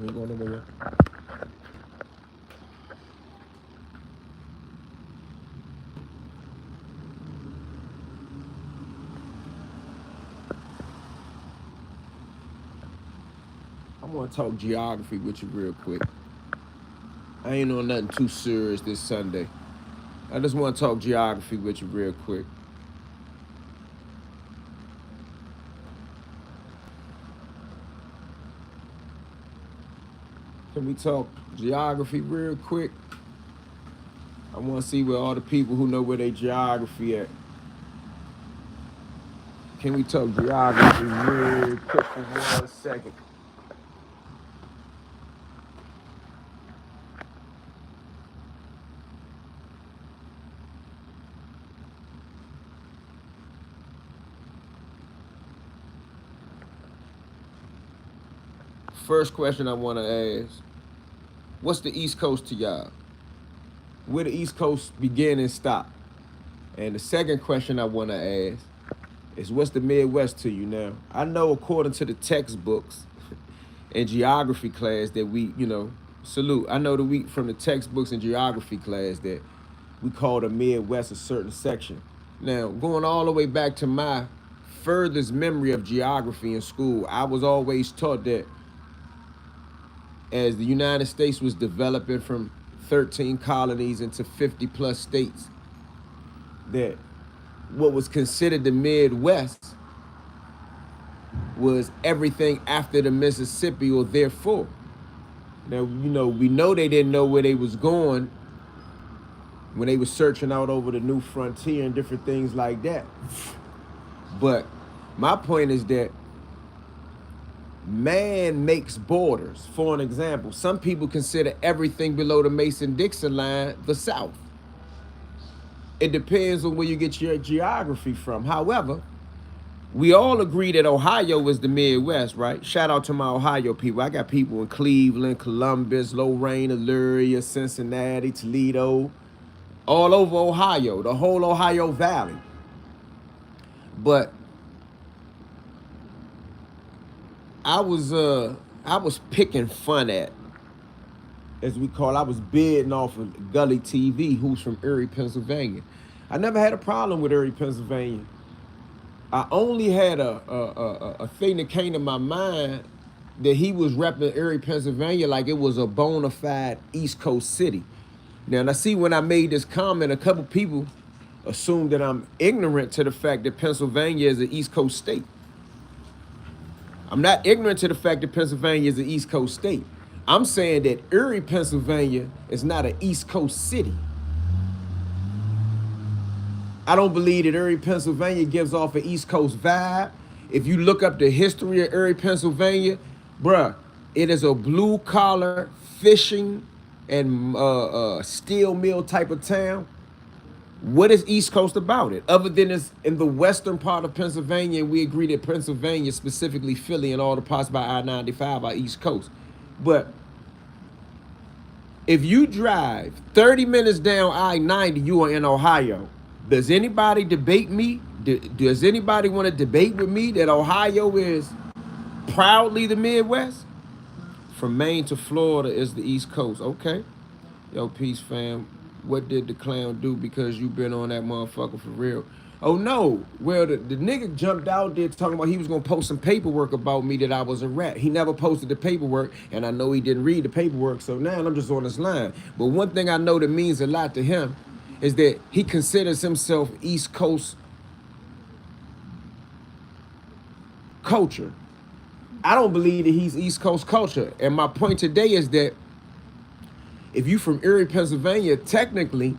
We ain't going nowhere. I want to talk geography with you real quick. I ain't on nothing too serious this Sunday. I just want to talk geography with you real quick. Can we talk geography real quick? I want to see where all the people who know where they geography at. Can we talk geography real quick for 1 second? First question I want to ask, what's the East Coast to y'all? Where the East Coast begin and stop? And the second question I want to ask is, what's the Midwest to you now? I know according to the textbooks in geography class that we, salute. I know that we, from the textbooks in geography class, that we call the Midwest a certain section. Now, going all the way back to my furthest memory of geography in school, I was always taught that as the United States was developing from 13 colonies into 50 plus states, that what was considered the Midwest was everything after the Mississippi or therefore. Now, we know they didn't know where they was going when they was searching out over the new frontier and different things like that. But my point is that man makes borders. For an example, some people consider everything below the Mason-Dixon line the South. It depends on where you get your geography from. However, we all agree that Ohio is the Midwest, right? Shout out to my Ohio people. I got people in Cleveland, Columbus, Lorain, Elyria, Cincinnati, Toledo, all over Ohio, the whole Ohio Valley. But I was picking fun at, as we call it. I was bidding off of Gully TV, who's from Erie, Pennsylvania. I never had a problem with Erie, Pennsylvania. I only had a thing that came to my mind that he was repping Erie, Pennsylvania like it was a bona fide East Coast city. Now, and I see when I made this comment, a couple people assumed that I'm ignorant to the fact that Pennsylvania is an East Coast state. I'm not ignorant to the fact that Pennsylvania is an East Coast state. I'm saying that Erie, Pennsylvania is not an East Coast city. I don't believe that Erie, Pennsylvania gives off an East Coast vibe. If you look up the history of Erie, Pennsylvania, bruh, it is a blue collar fishing and steel mill type of town. What is East Coast about it? Other than it's in the western part of Pennsylvania, and we agree that Pennsylvania, specifically Philly and all the parts by I-95 are East Coast. But if you drive 30 minutes down I-90, you are in Ohio. Does anybody debate me? Does anybody want to debate with me that Ohio is proudly the Midwest? From Maine to Florida is the East Coast. Okay. Yo, peace, fam. What did the clown do because you been on that motherfucker for real? Oh, no. Well, the nigga jumped out there talking about he was going to post some paperwork about me that I was a rat. He never posted the paperwork, and I know he didn't read the paperwork, so now I'm just on this line. But one thing I know that means a lot to him is that he considers himself East Coast culture. I don't believe that he's East Coast culture. And my point today is that if you from Erie, Pennsylvania, technically,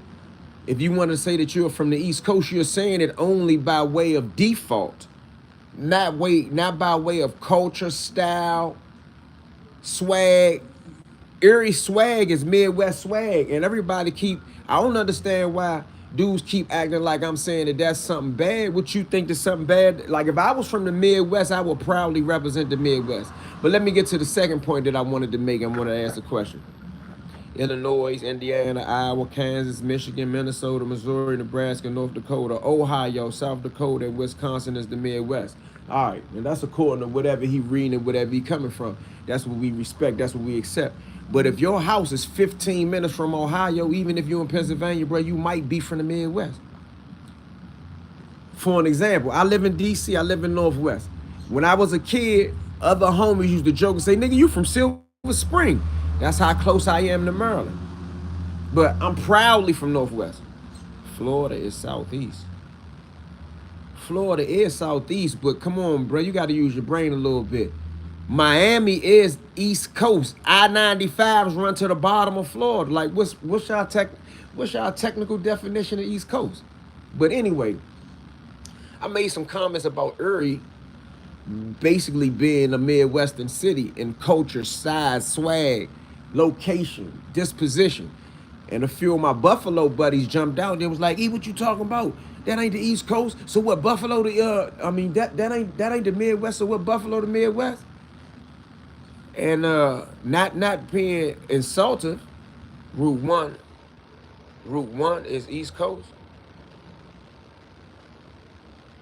if you want to say that you're from the East Coast, you're saying it only by way of default, not by way of culture, style, swag. Erie swag is Midwest swag, and I don't understand why dudes keep acting like I'm saying that that's something bad. What you think is something bad? Like if I was from the Midwest, I would proudly represent the Midwest. But let me get to the second point that I wanted to make and want to ask a question. Illinois, Indiana, Iowa, Kansas, Michigan, Minnesota, Missouri, Nebraska, North Dakota, Ohio, South Dakota, and Wisconsin is the Midwest. All right, and that's according to whatever he reading and whatever he coming from. That's what we respect. That's what we accept. But if your house is 15 minutes from Ohio, even if you're in Pennsylvania, bro, you might be from the Midwest. For an example, I live in DC, I live in Northwest. When I was a kid, other homies used to joke and say, nigga, you from Silver Spring. That's how close I am to Maryland. But I'm proudly from Northwest. Florida is Southeast. Florida is Southeast, but come on, bro, you got to use your brain a little bit. Miami is East Coast. I-95s run to the bottom of Florida. Like, what's y'all technical definition of East Coast? But anyway, I made some comments about Erie basically being a Midwestern city in culture, size, swag, location, disposition. And a few of my Buffalo buddies jumped out. They was like, "E, what you talking about? That ain't the East Coast. So what? Buffalo that ain't the Midwest. So what? Buffalo the Midwest?" And not being insultive, Route One is East Coast.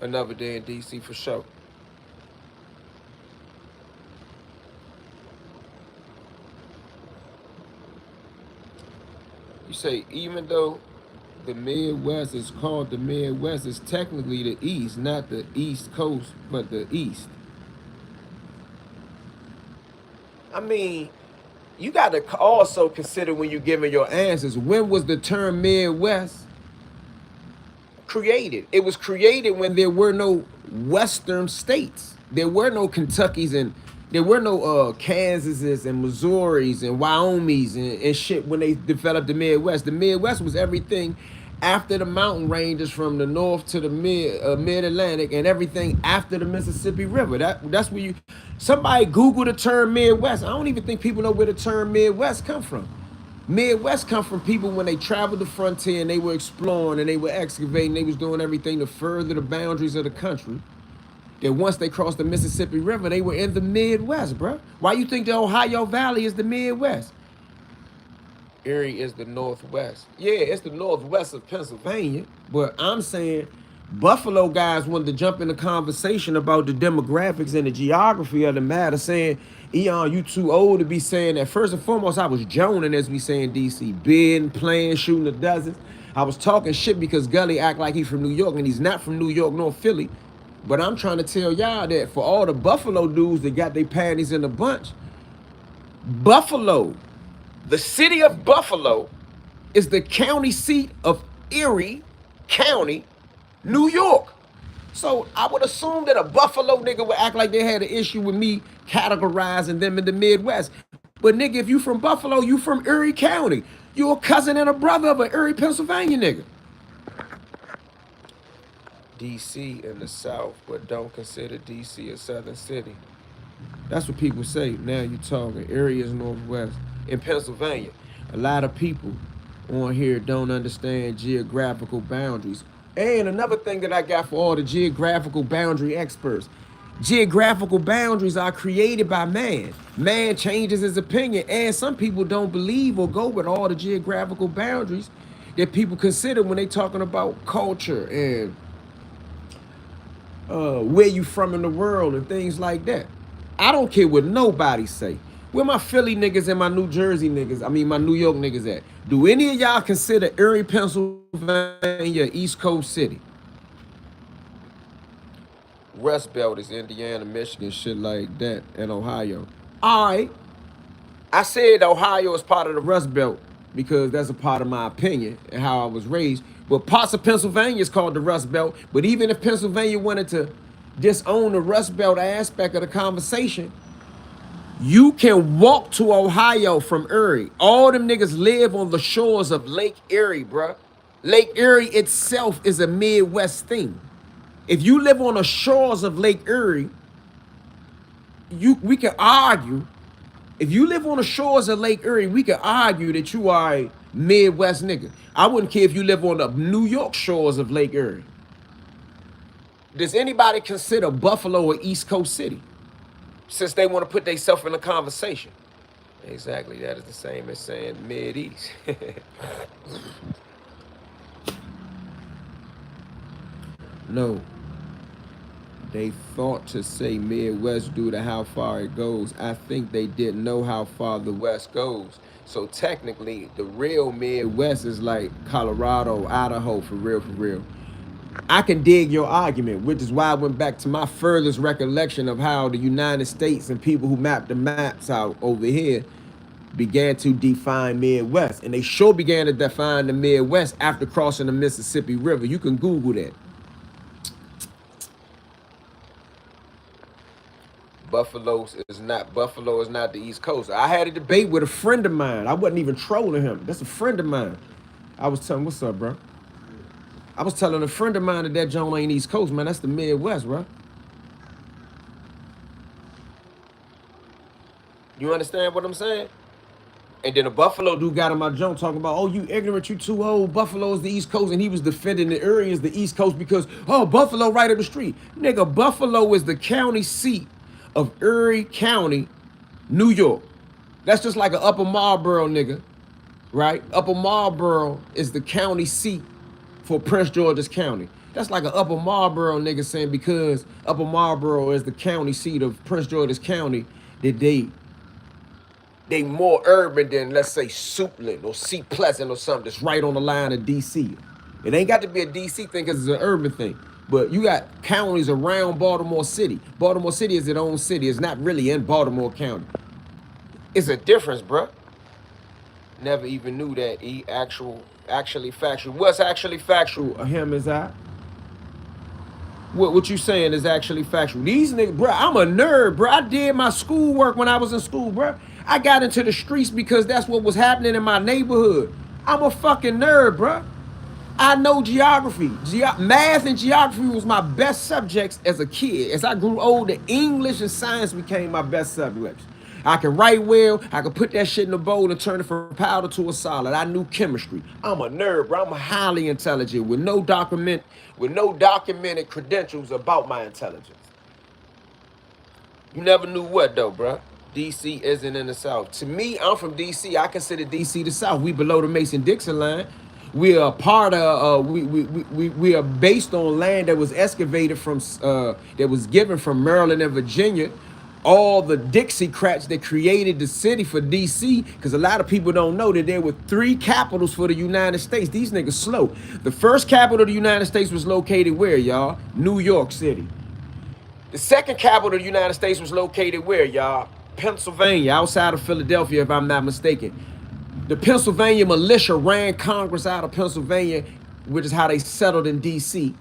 Another day in DC for sure. You say, even though the Midwest is called the Midwest, it's technically the East, not the East Coast, but the East. I mean, you got to also consider when you're giving your answers, when was the term Midwest created? It was created when there were no Western states. There were no Kentuckys and there were no Kansases and Missouris and Wyomings and shit when they developed the Midwest. The Midwest was everything after the mountain ranges from the north to the mid-Atlantic and everything after the Mississippi River. That's where you. Somebody Google the term Midwest. I don't even think people know where the term Midwest come from. Midwest come from people when they traveled the frontier and they were exploring and they were excavating. They was doing everything to further the boundaries of the country. That once they crossed the Mississippi River, they were in the Midwest, bro. Why you think the Ohio Valley is the Midwest? Erie is the Northwest. Yeah, it's the Northwest of Pennsylvania. But I'm saying Buffalo guys wanted to jump in the conversation about the demographics and the geography of the matter, saying, Eon, you too old to be saying that. First and foremost, I was joning, as we say in DC, bidding, playing, shooting the dozens. I was talking shit because Gully act like he's from New York, and he's not from New York nor Philly. But I'm trying to tell y'all that for all the Buffalo dudes that got their panties in a bunch, Buffalo, the city of Buffalo, is the county seat of Erie County, New York. So I would assume that a Buffalo nigga would act like they had an issue with me categorizing them in the Midwest. But nigga, if you from Buffalo, you from Erie County. You a cousin and a brother of an Erie, Pennsylvania nigga. DC in the South, but don't consider DC a southern city. That's what people say. Now you talking. Erie is Northwest. In Pennsylvania, a lot of people on here don't understand geographical boundaries. And another thing that I got for all the geographical boundary experts, geographical boundaries are created by man. Man changes his opinion, and some people don't believe or go with all the geographical boundaries that people consider when they talking about culture and where you from in the world and things like that. I don't care what nobody say. Where my Philly niggas and my New Jersey niggas, my New York niggas at? Do any of y'all consider Erie, Pennsylvania, East Coast city? Rust Belt is Indiana, Michigan, shit like that, and Ohio. All right. I said Ohio is part of the Rust Belt because that's a part of my opinion and how I was raised. But parts of Pennsylvania is called the Rust Belt. But even if Pennsylvania wanted to disown the Rust Belt aspect of the conversation, you can walk to Ohio from Erie. All them niggas live on the shores of Lake Erie, bruh. Lake Erie itself is a Midwest thing. If you live on the shores of Lake Erie, we can argue. If you live on the shores of Lake Erie, we can argue that you are a Midwest nigga. I wouldn't care if you live on the New York shores of Lake Erie. Does anybody consider Buffalo an East Coast city? Since they want to put themselves in a conversation. Exactly. That is the same as saying Mid-East. No, they thought to say Midwest due to how far it goes. I think they didn't know how far the West goes. So technically, the real Midwest is like Colorado, Idaho, for real, for real. I can dig your argument, which is why I went back to my furthest recollection of how the United States and people who mapped the maps out over here began to define Midwest. And they sure began to define the Midwest after crossing the Mississippi River. You can Google that. Buffalo is not the East Coast. I had a debate with a friend of mine. I wasn't even trolling him. That's a friend of mine. I was telling, what's up, bro? I was telling a friend of mine that that joint ain't East Coast, man. That's the Midwest, bro. You understand what I'm saying? And then a Buffalo dude got on my junk talking about, oh, you ignorant, you too old. Buffalo is the East Coast. And he was defending the Erie as the East Coast because, oh, Buffalo right up the street. Nigga, Buffalo is the county seat of Erie County, New York. That's just like an Upper Marlboro nigga, right? Upper Marlboro is the county seat for Prince George's County. That's like an Upper Marlboro nigga saying because Upper Marlboro is the county seat of Prince George's County, that they more urban than, let's say, Suitland or Seat Pleasant or something that's right on the line of D.C. It ain't got to be a D.C. thing because it's an urban thing. But you got counties around Baltimore City. Baltimore City is its own city. It's not really in Baltimore County. It's a difference, bruh. Never even knew that. Actually factual. What's actually factual? Him is I. What you saying is actually factual. These niggas, bro, I'm a nerd, bro. I did my schoolwork when I was in school, bro. I got into the streets because that's what was happening in my neighborhood. I'm a fucking nerd, bro. I know geography. Math and geography was my best subjects as a kid. As I grew older, English and science became my best subjects. I can write well. I can put that shit in a bowl and turn it from powder to a solid. I knew chemistry. I'm a nerd, bro. I'm highly intelligent with no documented credentials about my intelligence. You never knew what though, bro. DC isn't in the South. To me, I'm from DC. I consider DC the South. We below the Mason-Dixon line. We are part of. We are based on land that was excavated from that was given from Maryland and Virginia. All the Dixiecrats that created the city for DC, because a lot of people don't know that there were 3 capitals for the United States. These niggas slow. The first capital of the United States was located where, y'all? New York City. The second capital of the United States was located where, y'all? Pennsylvania, outside of Philadelphia, if I'm not mistaken. The Pennsylvania militia ran Congress out of Pennsylvania, which is how they settled in D.C.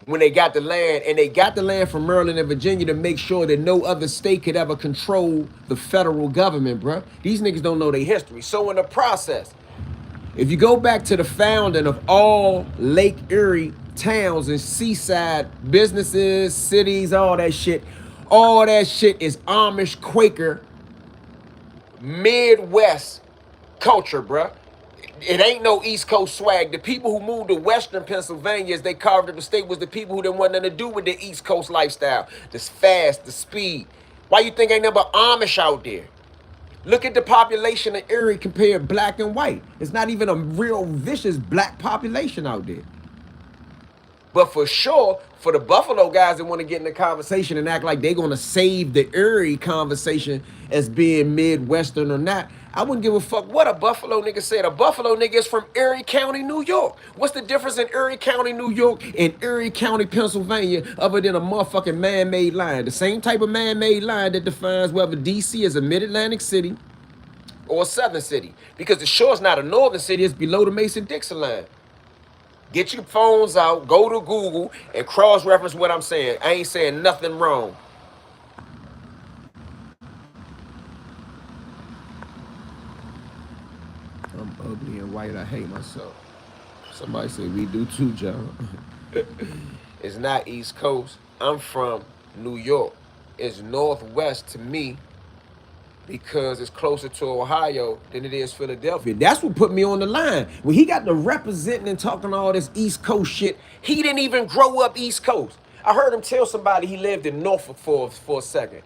when they got the land. And they got the land from Maryland and Virginia to make sure that no other state could ever control the federal government, bruh. These niggas don't know their history. So in the process, if you go back to the founding of all Lake Erie towns and seaside businesses, cities, all that shit is Amish, Quaker, Midwest culture, bruh. It ain't no East Coast swag. The people who moved to Western Pennsylvania as they carved up the state was the people who didn't want nothing to do with the East Coast lifestyle. This fast, the speed. Why you think ain't nothing but Amish out there? Look at the population of Erie compared black and white. It's not even a real vicious black population out there. But for sure, for the Buffalo guys that want to get in the conversation and act like they're going to save the Erie conversation as being Midwestern or not, I wouldn't give a fuck what a Buffalo nigga said. A Buffalo nigga is from Erie County, New York. What's the difference in Erie County, New York and Erie County, Pennsylvania, other than a motherfucking man-made line? The same type of man-made line that defines whether D.C. is a mid-Atlantic city or a southern city. Because the shore is not a northern city, it's below the Mason-Dixon line. Get your phones out, go to Google, and cross-reference what I'm saying. I ain't saying nothing wrong. I'm ugly and white. I hate myself. Somebody say we do too, John. It's not East Coast. I'm from New York. It's Northwest to me because it's closer to Ohio than it is Philadelphia. That's what put me on the line. When he got to representing and talking all this East Coast shit, he didn't even grow up East Coast. I heard him tell somebody he lived in Norfolk for a second.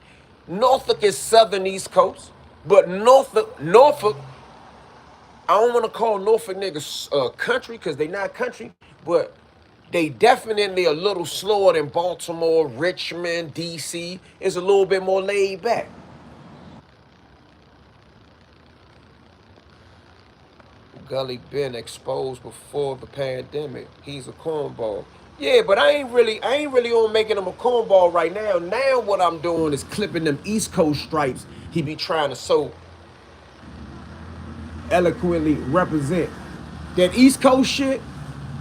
Norfolk is southern East Coast. But Norfolk, I don't want to call Norfolk niggas country because they not country, but they definitely a little slower than Baltimore, Richmond, DC. It's a little bit more laid back. Gully been exposed before the pandemic. He's a cornball. Yeah, but I ain't really on making him a cornball right now. Now what I'm doing is clipping them East Coast stripes he be trying to so eloquently represent. That East Coast shit,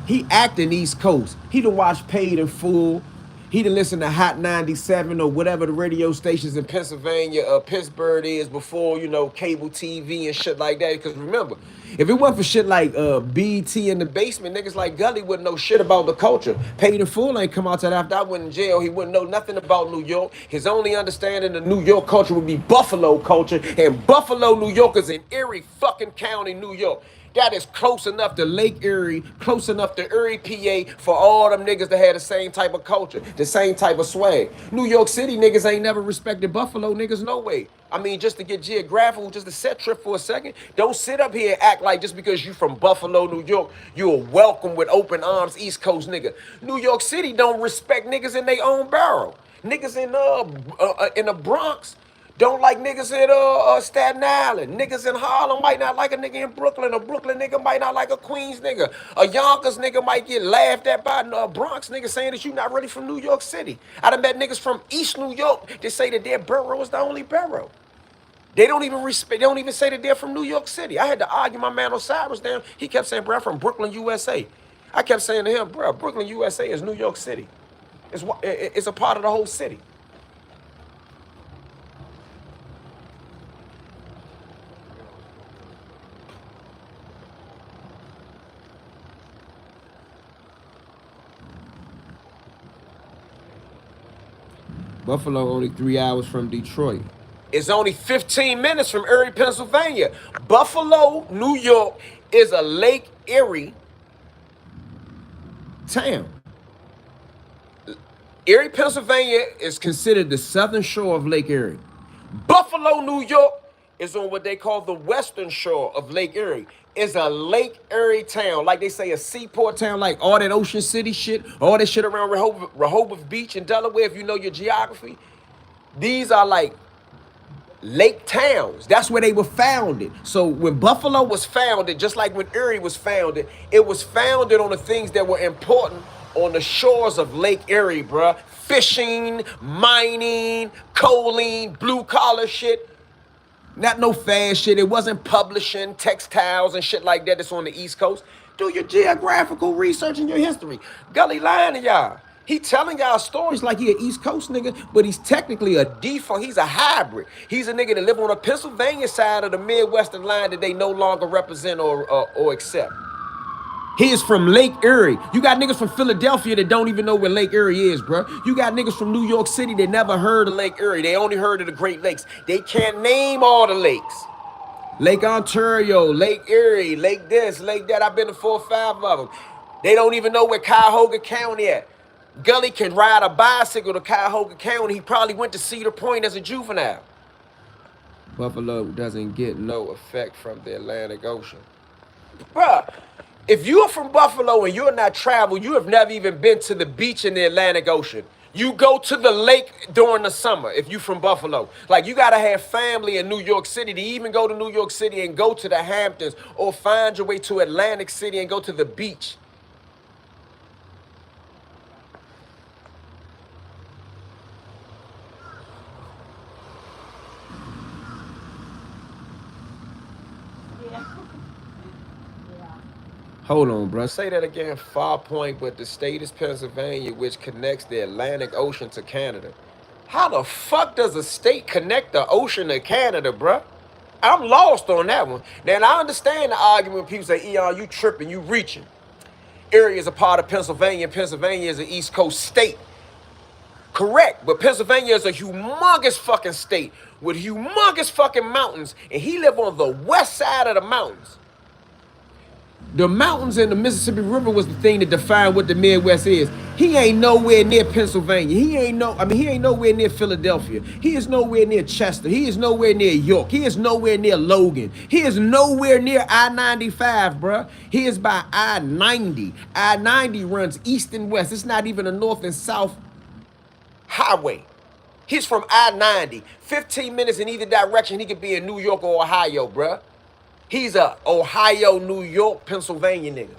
he acting East Coast. He done watch Paid in Full. He done listen to Hot 97 or whatever the radio stations in Pennsylvania, Pittsburgh is before, cable TV and shit like that. Because remember, if it wasn't for shit like BT in the basement, niggas like Gully wouldn't know shit about the culture. Paid in Full ain't come out till after I went in jail. He wouldn't know nothing about New York. His only understanding of New York culture would be Buffalo culture. And Buffalo, New York is in Erie fucking County, New York. That is close enough to Lake Erie, close enough to Erie, PA, for all them niggas to have the same type of culture, the same type of swag. New York City niggas ain't never respected Buffalo niggas, no way. I mean, just to get geographical, just to set trip for a second, don't sit up here and act like just because you from Buffalo, New York, you're welcome with open arms, East Coast nigga. New York City don't respect niggas in their own barrel. Niggas in the Bronx don't like niggas in Staten Island. Niggas in Harlem might not like a nigga in Brooklyn. A Brooklyn nigga might not like a Queens nigga. A Yonkers nigga might get laughed at by a Bronx nigga saying that you not really from New York City. I done met niggas from East New York that say that their borough is the only borough. They don't even respect. They don't even say that they're from New York City. I had to argue my man Osiris down. He kept saying, "Bro, I'm from Brooklyn, USA." I kept saying to him, "Bro, Brooklyn, USA is New York City. It's a part of the whole city." Buffalo only 3 hours from Detroit. It's only 15 minutes from Erie, Pennsylvania. Buffalo, New York is a Lake Erie town. Erie, Pennsylvania is considered the southern shore of Lake Erie. Buffalo, New York is on what they call the western shore of Lake Erie. It's a Lake Erie town. Like they say, a seaport town, like all that Ocean City shit, all that shit around Rehoboth Beach in Delaware, if you know your geography. These are like lake towns. That's where they were founded. So when Buffalo was founded, just like when Erie was founded, it was founded on the things that were important on the shores of Lake Erie, bruh. Fishing, mining, coaling, blue collar shit. Not no fast shit. It wasn't publishing, textiles and shit like that that's on the East Coast. Do your geographical research and your history. Gully lying to y'all. He telling y'all stories like he an East Coast nigga, but he's technically a default. He's a hybrid. He's a nigga that live on the Pennsylvania side of the Midwestern line that they no longer represent or accept. He is from Lake Erie. You got niggas from Philadelphia that don't even know where Lake Erie is, bro. You got niggas from New York City that never heard of Lake Erie. They only heard of the Great Lakes. They can't name all the lakes. Lake Ontario, Lake Erie, Lake this, Lake that. I've been to 4 or 5 of them. They don't even know where Cuyahoga County at. Gully can ride a bicycle to Cuyahoga County. He probably went to Cedar Point as a juvenile. Buffalo doesn't get no effect from the Atlantic Ocean. Bruh, if you're from Buffalo and you're not traveled, you have never even been to the beach in the Atlantic Ocean. You go to the lake during the summer if you from Buffalo. Like, you gotta have family in New York City to even go to New York City and go to the Hamptons, or find your way to Atlantic City and go to the beach. Hold on, bro. Say that again. Far Point, but the state is Pennsylvania, which connects the Atlantic Ocean to Canada. How the fuck does a state connect the ocean to Canada, bro? I'm lost on that one. Now, I understand the argument when people say, Eon, you tripping, you reaching. Erie is a part of Pennsylvania, and Pennsylvania is an East Coast state. Correct, but Pennsylvania is a humongous fucking state with humongous fucking mountains, and he live on the west side of the mountains. The mountains and the Mississippi River was the thing that defined what the Midwest is. He ain't nowhere near Pennsylvania. He ain't nowhere near Philadelphia. He is nowhere near Chester. He is nowhere near York. He is nowhere near Logan. He is nowhere near I-95, bruh. He is by I-90. I-90 runs east and west. It's not even a north and south highway. He's from I-90. 15 minutes in either direction, he could be in New York or Ohio, bruh. He's a Ohio, New York, Pennsylvania nigga.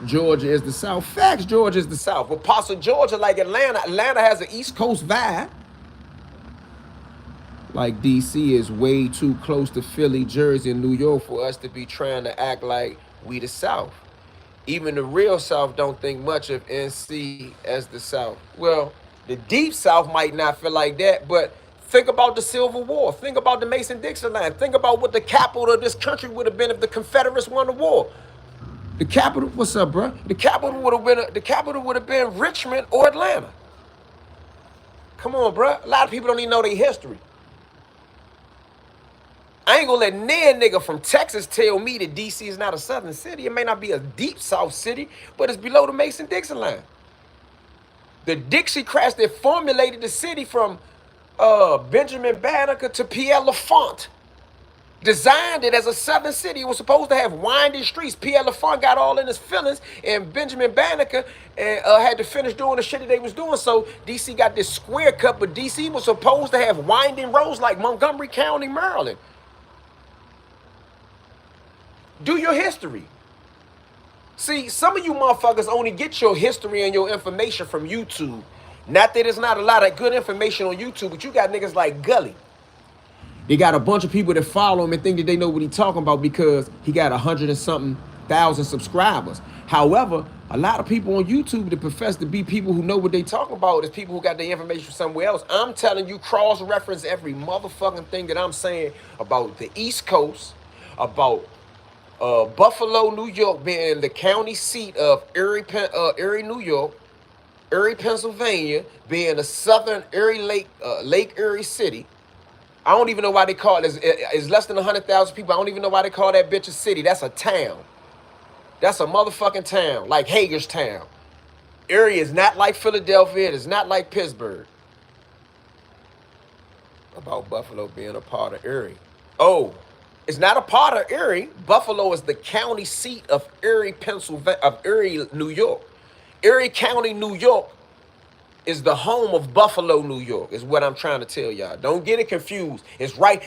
Georgia is the South. Facts, Georgia is the South. But parts of Georgia, like Atlanta, Atlanta has an East Coast vibe. Like DC is way too close to Philly, Jersey, and New York for us to be trying to act like we the South. Even the real South don't think much of NC as the South. Well, the deep South might not feel like that, but think about the Civil War. Think about the Mason-Dixon line. Think about what the capital of this country would have been if the Confederates won the war. The capital, what's up, bro? The capital would have been Richmond or Atlanta. Come on, bro. A lot of people don't even know their history. I ain't gonna let nigga from Texas tell me that DC is not a southern city. It may not be a deep south city, but it's below the Mason-Dixon line. The Dixiecrats that formulated the city from Benjamin Banneker to Pierre Lafont designed it as a southern city. It was supposed to have winding streets. Pierre Lafont got all in his feelings, and Benjamin Banneker had to finish doing the shit that they was doing. So DC got this square cut, but DC was supposed to have winding roads like Montgomery County, Maryland. Do your history. See, some of you motherfuckers only get your history and your information from YouTube. Not that there's not a lot of good information on YouTube, but you got niggas like Gully. They got a bunch of people that follow him and think that they know what he's talking about because he got 100 and something thousand subscribers. However, a lot of people on YouTube that profess to be people who know what they talking about is people who got their information from somewhere else. I'm telling you, cross-reference every motherfucking thing that I'm saying about the East Coast, about Buffalo, New York being the county seat of Erie, New York, Erie, Pennsylvania being a southern Erie Lake Erie city. I don't even know why they call it. It's less than 100,000 people. I don't even know why they call that bitch a city. That's a town. That's a motherfucking town, like Hagerstown. Erie is not like Philadelphia. It is not like Pittsburgh. About Buffalo being a part of Erie. Oh, it's not a part of Erie. Buffalo is the county seat of Erie, Pennsylvania, of Erie, New York. Erie County, New York is the home of Buffalo, New York, is what I'm trying to tell y'all. Don't get it confused. It's right.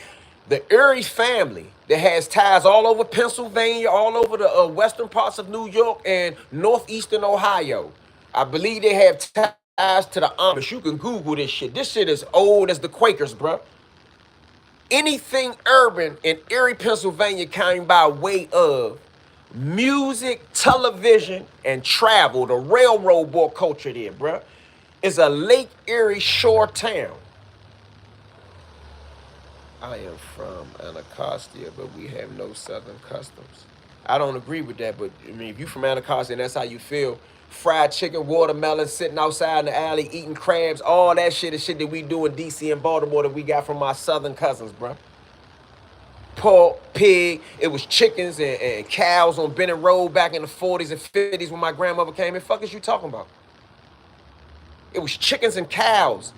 The Erie family that has ties all over Pennsylvania, all over the western parts of New York and northeastern Ohio. I believe they have ties to the Amish. You can Google this shit. This shit is old as the Quakers, bro. Anything urban in Erie, Pennsylvania came by way of music, television, and travel. The railroad board culture there, bro. It's a Lake Erie shore town. I am from Anacostia, but we have no southern customs. I don't agree with that, but I mean, if you from Anacostia and that's how you feel, fried chicken, watermelon, sitting outside in the alley, eating crabs, all that shit is shit that we do in DC and Baltimore that we got from our southern cousins, bro. Pork, pig, it was chickens and cows on Bennett Road back in the 40s and 50s when my grandmother came in. Fuck is you talking about? It was chickens and cows.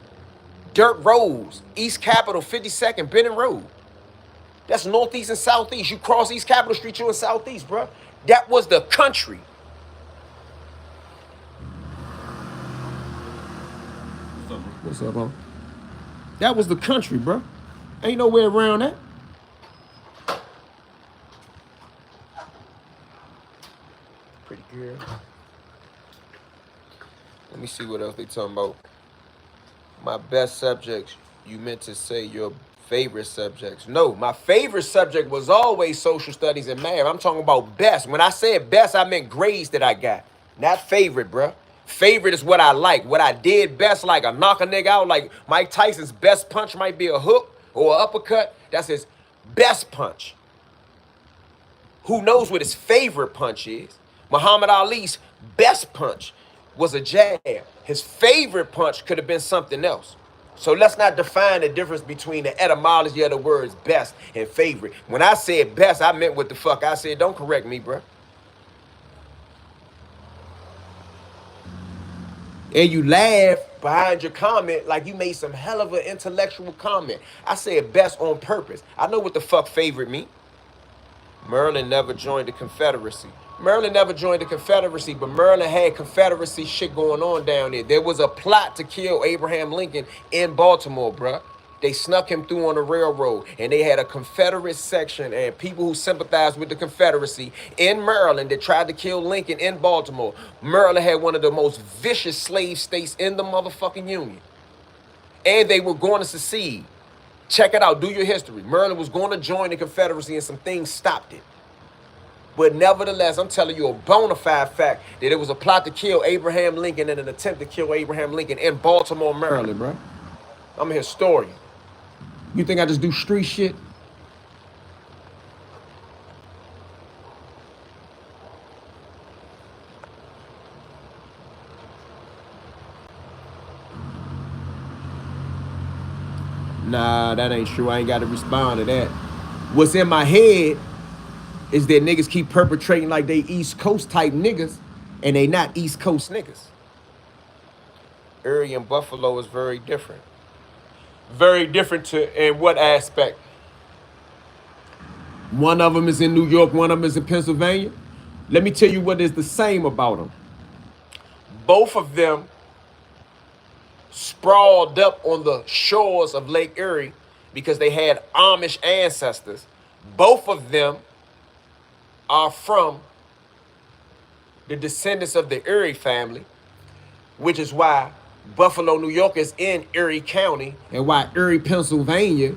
Dirt roads. East Capitol, 52nd, Bennett Road. That's northeast and southeast. You cross East Capitol Street, you in southeast, bro. That was the country. What's up, bro? That was the country, bro. Ain't no way around that. Pretty good. Let me see what else they talking about. My best subjects. You meant to say your favorite subjects. No, my favorite subject was always social studies and math. I'm talking about best. When I said best, I meant grades that I got. Not favorite, bruh. Favorite is what I like. What I did best, like a knock a nigga out, like Mike Tyson's best punch might be a hook or an uppercut. That's his best punch. Who knows what his favorite punch is? Muhammad Ali's best punch was a jab. His favorite punch could have been something else. So let's not define the difference between the etymology of the words best and favorite. When I said best, I meant what the fuck I said. Don't correct me, bro. And you laugh behind your comment like you made some hell of an intellectual comment. I said best on purpose. I know what the fuck favorite mean. Merlin never joined the Confederacy. Merlin never joined the Confederacy, but Merlin had Confederacy shit going on down there. There was a plot to kill Abraham Lincoln in Baltimore, bruh. They snuck him through on the railroad, and they had a Confederate section and people who sympathized with the Confederacy in Maryland that tried to kill Lincoln in Baltimore. Maryland had one of the most vicious slave states in the motherfucking Union. And they were going to secede. Check it out. Do your history. Maryland was going to join the Confederacy, and some things stopped it. But nevertheless, I'm telling you a bona fide fact that it was a plot to kill Abraham Lincoln and an attempt to kill Abraham Lincoln in Baltimore, Maryland, bro. I'm a historian. You think I just do street shit? Nah, that ain't true. I ain't got to respond to that. What's in my head is that niggas keep perpetrating like they East Coast type niggas, and they not East Coast niggas. Erie and Buffalo is very different. Very different in what aspect? One of them is in New York, one of them is in Pennsylvania. Let me tell you what is the same about them. Both of them sprawled up on the shores of Lake Erie because they had Amish ancestors. Both of them are from the descendants of the Erie family, which is why Buffalo, New York is in Erie County, and why Erie, Pennsylvania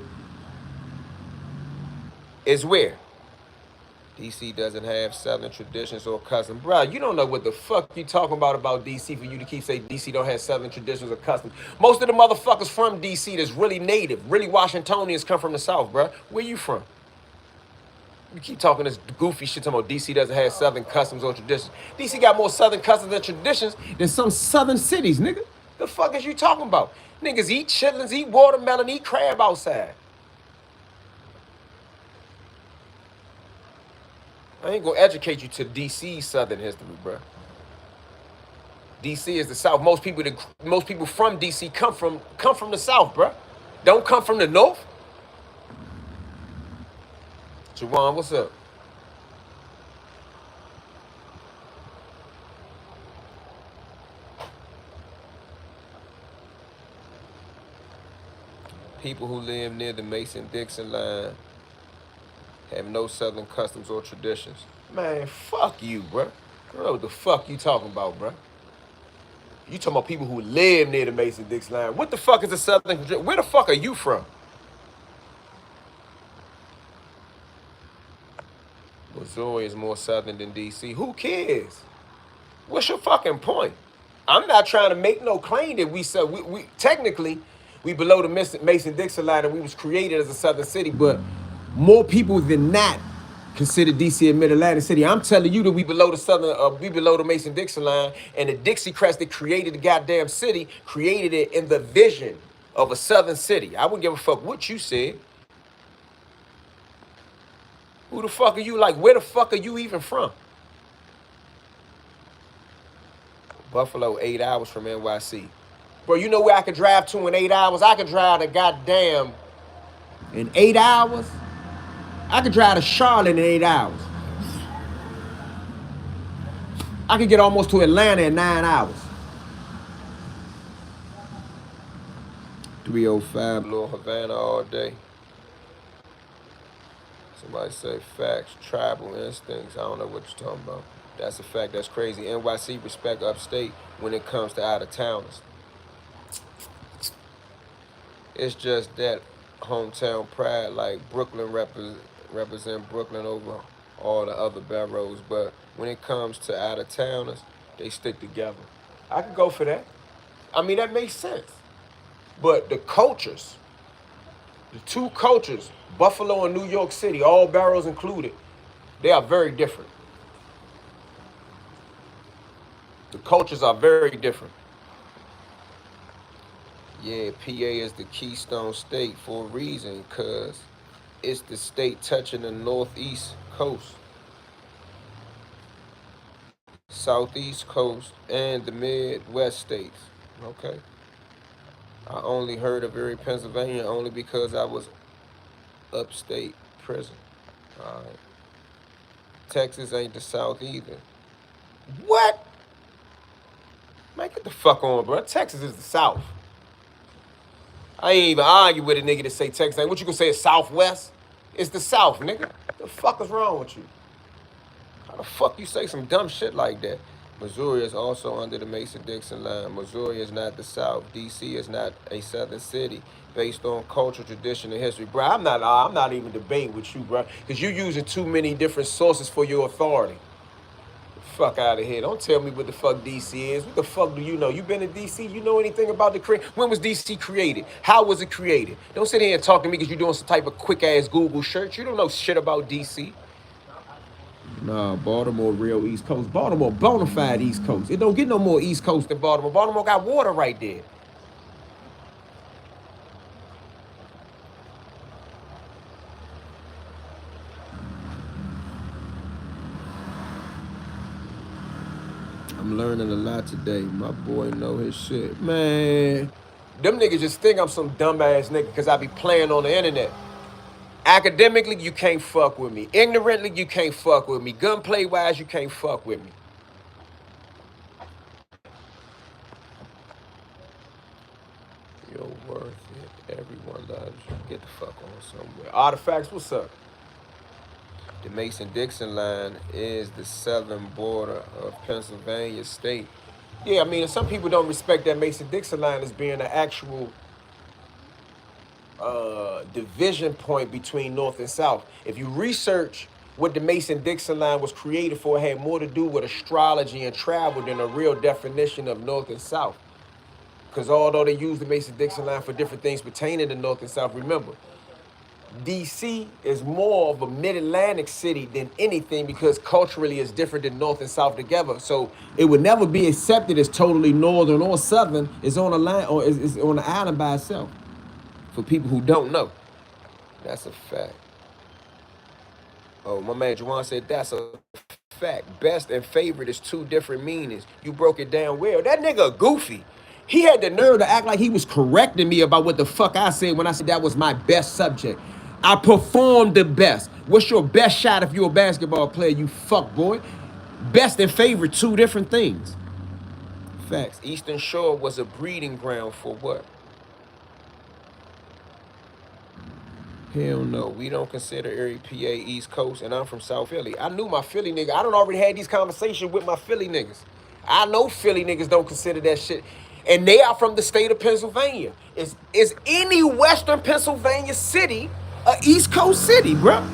is where? DC doesn't have Southern traditions or customs. Bro, you don't know what the fuck you talking about DC for you to keep saying DC don't have Southern traditions or customs. Most of the motherfuckers from DC that's really native, really Washingtonians come from the South, bro. Where you from? You keep talking this goofy shit talking about DC doesn't have Southern customs or traditions. DC got more Southern customs and traditions than some Southern cities, nigga. The fuck is you talking about? Niggas eat chitlins, eat watermelon, eat crab outside. I ain't gonna educate you to DC's Southern history, bro. DC is the South. Most people from DC come from the South, bro. Don't come from the North. Jawan, what's up? People who live near the Mason-Dixon line have no Southern customs or traditions. Man, fuck you, bro. I don't know what the fuck you talking about, bro. You talking about people who live near the Mason-Dixon line. What the fuck is a Southern? Where the fuck are you from? Missouri is more Southern than DC. Who cares? What's your fucking point? I'm not trying to make no claim that we technically we below the Mason-Dixon line and we was created as a Southern city, but more people than not consider DC a Mid-Atlantic city. I'm telling you that we below the Mason-Dixon line, and the Dixiecrats that created the goddamn city created it in the vision of a Southern city. I wouldn't give a fuck what you said. Who the fuck are you? Like, where the fuck are you even from? Buffalo, 8 hours from NYC. Bro, you know where I could drive to in 8 hours? I could drive to goddamn in 8 hours. I could drive to Charlotte in 8 hours. I could get almost to Atlanta in 9 hours. 305 Little Havana all day. Somebody say facts, tribal instincts. I don't know what you're talking about. That's a fact. That's crazy. NYC respect upstate when it comes to out-of-towners. It's just that hometown pride, like Brooklyn represent Brooklyn over all the other boroughs. But when it comes to out-of-towners, they stick together. I could go for that. I mean, that makes sense. But the cultures, the two cultures, Buffalo and New York City, all boroughs included, they are very different. The cultures are very different. Yeah, PA is the Keystone State for a reason, because it's the state touching the northeast coast. Southeast Coast, and the Midwest states. Okay. I only heard of Erie, Pennsylvania only because I was upstate prison. Alright. Texas ain't the South either. What? Man, get the fuck on, bro. Texas is the South. I ain't even argue with a nigga that say Texas ain't. What you gonna say, it's Southwest? It's the South, nigga. The fuck is wrong with you? How the fuck you say some dumb shit like that? Missouri is also under the Mason-Dixon line. Missouri is not the South. D.C. is not a southern city based on culture, tradition, and history. Bro, I'm not even debating with you, bro, because you're using too many different sources for your authority. Fuck out of here. Don't tell me what the fuck DC is. What the fuck do you know? You been to DC? You know anything about the when was DC created? How was it created? Don't sit here and talk to me because you're doing some type of quick ass Google search. You don't know shit about DC. Nah, Baltimore real East Coast. Baltimore bona fide East Coast. It don't get no more East Coast than Baltimore. Baltimore got water right there. I'm learning a lot today. My boy know his shit. Man, them niggas just think I'm some dumbass nigga because I be playing on the internet. Academically, you can't fuck with me. Ignorantly, you can't fuck with me. Gunplay wise, you can't fuck with me. You're worth it. Everyone loves you. Get the fuck on somewhere. Artifacts, what's up? The Mason-Dixon line is the southern border of Pennsylvania state. Yeah, I mean, some people don't respect that Mason-Dixon line as being an actual division point between North and South. If you research what the Mason-Dixon line was created for, it had more to do with astrology and travel than a real definition of North and South. Because although they use the Mason-Dixon line for different things pertaining to North and South, remember, DC is more of a mid-Atlantic city than anything because culturally it's different than North and South together. So it would never be accepted as totally Northern or Southern. It's on a line or it's on an island by itself. For people who don't know, that's a fact. Oh, my man Juwan said that's a fact. Best and favorite is two different meanings. You broke it down well. That nigga goofy. He had the nerve to act like he was correcting me about what the fuck I said when I said that was my best subject. I performed the best. What's your best shot if you're a basketball player, you fuck boy? Best and favorite, two different things. Facts. Eastern Shore was a breeding ground for what? Hell no, we don't consider Erie, PA, East Coast, and I'm from South Philly. I knew my Philly nigga. I done already had these conversations with my Philly niggas. I know Philly niggas don't consider that shit. And they are from the state of Pennsylvania. Is any Western Pennsylvania city a East Coast city, bro?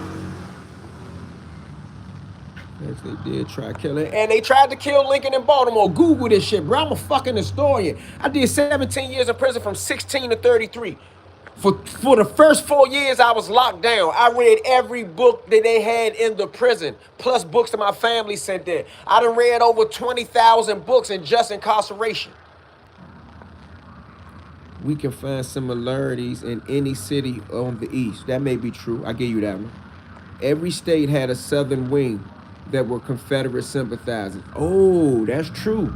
Yes, they did try killing. And they tried to kill Lincoln in Baltimore. Google this shit, bro. I'm a fucking historian. I did 17 years in prison from 16 to 33. For the first 4 years I was locked down, I read every book that they had in the prison, plus books that my family sent in. I done read over 20,000 books in just incarceration. We can find similarities in any city on the East. That may be true. I give you that one. Every state had a southern wing that were Confederate sympathizers. Oh, that's true.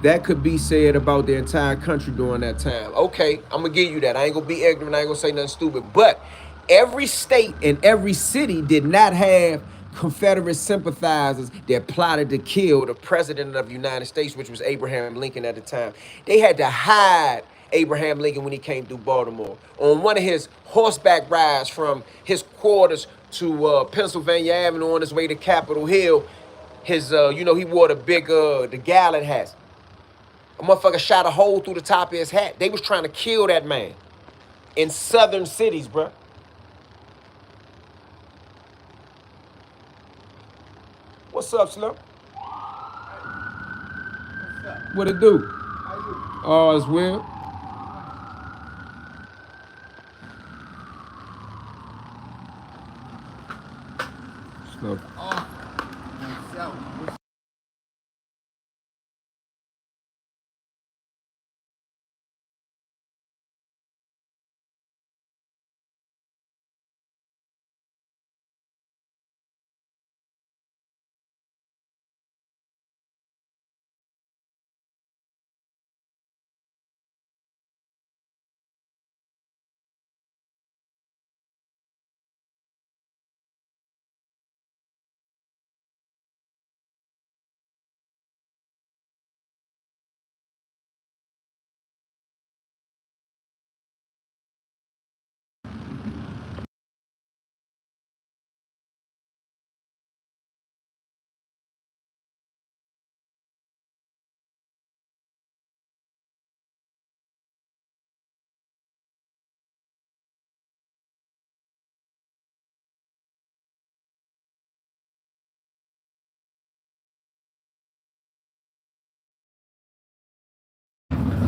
That could be said about the entire country during that time. Okay, I'm gonna give you that. I ain't gonna be ignorant. I ain't gonna say nothing stupid. But every state and every city did not have Confederate sympathizers that plotted to kill the president of the United States, which was Abraham Lincoln at the time. They had to hide Abraham Lincoln when he came through Baltimore. On one of his horseback rides from his quarters to Pennsylvania Avenue on his way to Capitol Hill, he wore the gallon hats. A motherfucker shot a hole through the top of his hat. They was trying to kill that man in southern cities, bruh. What's up, Slim? What it do? Oh, it's Will. Slim.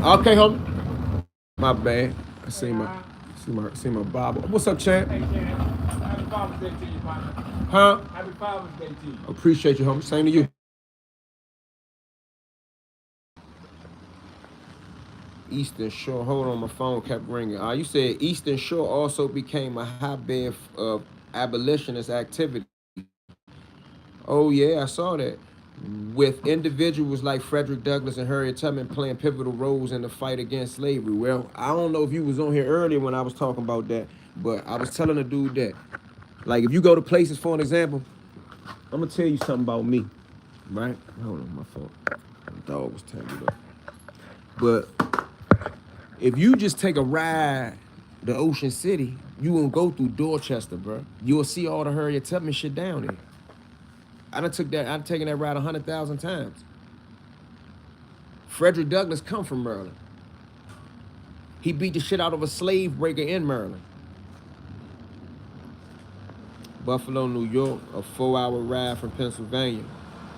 Okay, homie. My bad. I see my Bible. What's up, champ? Hey, Ken, happy Father's Day to you, partner. Huh? Happy Father's Day to you. Appreciate you, homie. Same to you. Eastern Shore. Hold on, my phone kept ringing. You said Eastern Shore also became a hotbed of abolitionist activity. Oh yeah, I saw that. With individuals like Frederick Douglass and Harriet Tubman playing pivotal roles in the fight against slavery. Well, I don't know if you was on here earlier when I was talking about that, but I was telling a dude that, like, if you go to places, for an example, I'm gonna tell you something about me, right? Hold on, my phone. My dog was tangled up. But if you just take a ride to Ocean City, you gonna go through Dorchester, bro. You'll see all the Harriet Tubman shit down there. I've taken that ride 100,000 times. Frederick Douglass come from Maryland. He beat the shit out of a slave breaker in Maryland. Buffalo, New York, a 4-hour ride from Pennsylvania.